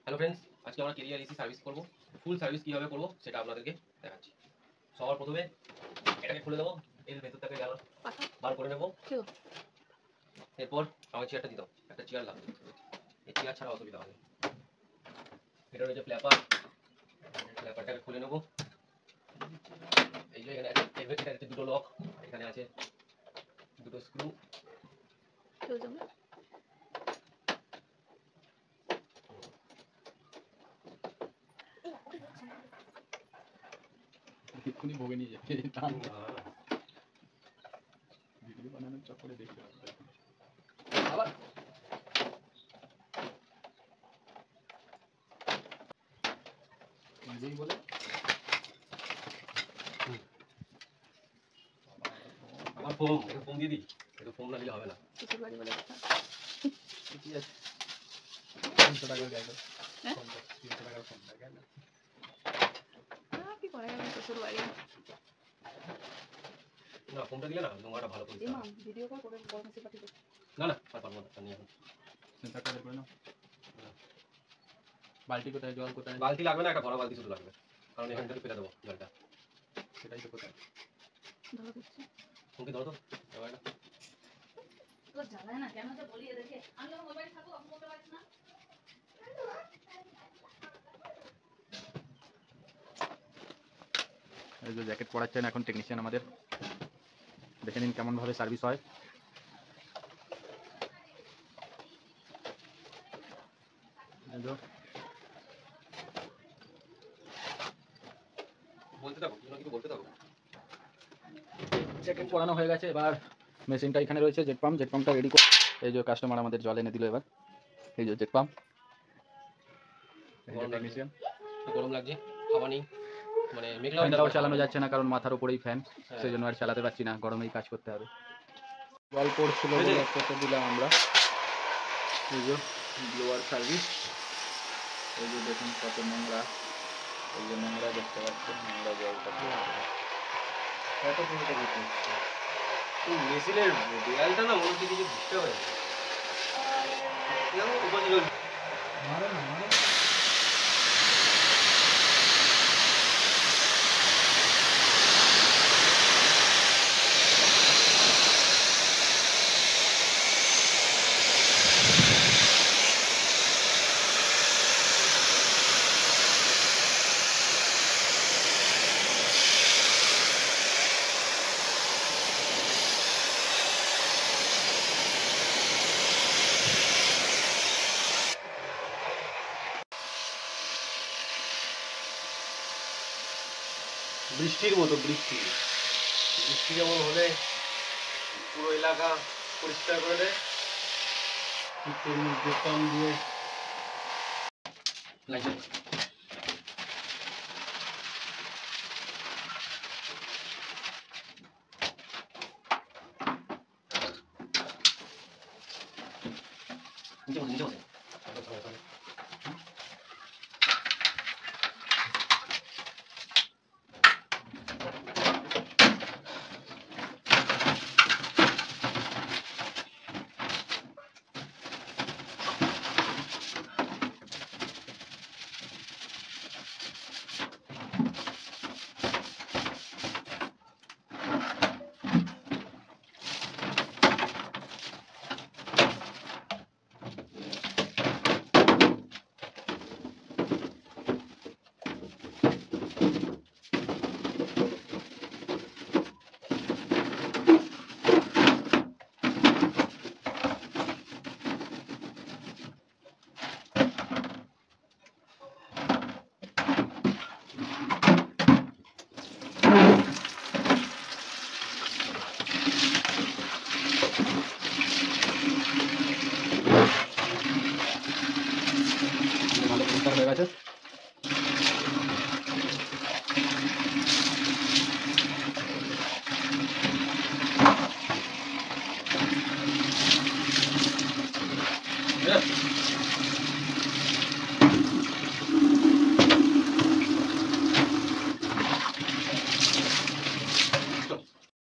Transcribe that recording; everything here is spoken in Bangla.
হ্যালো ফ্রেন্ডস, আজকে আমরা কেরিয়ার এসি সার্ভিস করব। ফুল সার্ভিস কিভাবে করব সেটা আপনাদেরকে দেখাচ্ছি। সবার প্রথমে এটাকে খুলে দেবো, এর ভেতর থেকে গেল বার করে নেব। এরপর আমার চেয়ারটা দিতে হবে, একটা চেয়ার লাগবে, এই চেয়ার ছাড়া অসুবিধা হবে। এটা রয়েছে ফ্ল্যাপারটাকে খুলে নেব। এই যে এখানে আছে দুটো লক, এখানে আছে দুটো স্ক্রু। এক্ষুনি ভোগে নিয়ে যাচ্ছে ভিডিও বানানোর চক্করে দেখতে আবার নিজেই বলে আমার ফোম দিয়ে দিই, একটু ফোম না দিলে হবে না। ঠিক আছে 300 টাকার গেল, 300 টাকার ফোনটা গেল। কি করে আমি শ্বশুর বাড়ি না, ফোমটা দিলে না নোংরাটা ভালো করে ইমাম ভিডিও কল করে বড় মেসেজ পাঠিয়ে দে। না না আর পারবো না, নিয়ে এখন সেন্টারটা বের করে নাও। বালতি কোথায়, জল কোথায়? বালতি লাগবে না, একটা বড় বালতি শুধু লাগবে, কারণ এখান থেকে ফেলে দেবো জলটা। সেটাই তো কোথায় ধরো দিচ্ছি তুমি ধরো তো এবারটা। তো জানায় না কেন যে বলি এদেরকে আমি যখন মোবাইল থাকবো তখন বলতে পারিস না। এই যে জ্যাকেট পরাচ্ছেন এখন টেকনিশিয়ান আমাদের, দেখে নিন কেমন ভাবে সার্ভিস হয়। বলতে থাকো, তুমি কিছু বলতে থাকো। জ্যাকেট পরানো হয়ে গেছে, এবার মেশিনটা এখানে রয়েছে, জেট পাম্পটা রেডি করে এই যে কাস্টমার আমাদের জল এনে দিল। এবার এই যে জেট পাম্প, টেকনিশিয়ান। গরম লাগছে, হাওয়া নেই, মানে ফ্যানটাও চালানো যাচ্ছে না কারণ মাথার উপরেই ফ্যান, সেই জন্য আর চালাতে পারছি না, গরমেই কাজ করতে হবে। জল পড়ছিল বলে একটা দিলাম আমরা। এই যে ব্লোয়ার সার্ভিস, এই যে দেখুন কত নোংরা, এই যে নোংরা দেখতে পাচ্ছেন, নোংরা জলটা এত পুরোটা করতে হচ্ছে। এই মেশিনের দেয়ালটা না মনে হচ্ছে কিছু ডিস্টার্ব হয়েছে। বৃষ্টির মতো, বৃষ্টি যেমন হলে পুরো এলাকা পরিষ্কার করে দেয়, ঠিক তেমনি বোতাম দিয়ে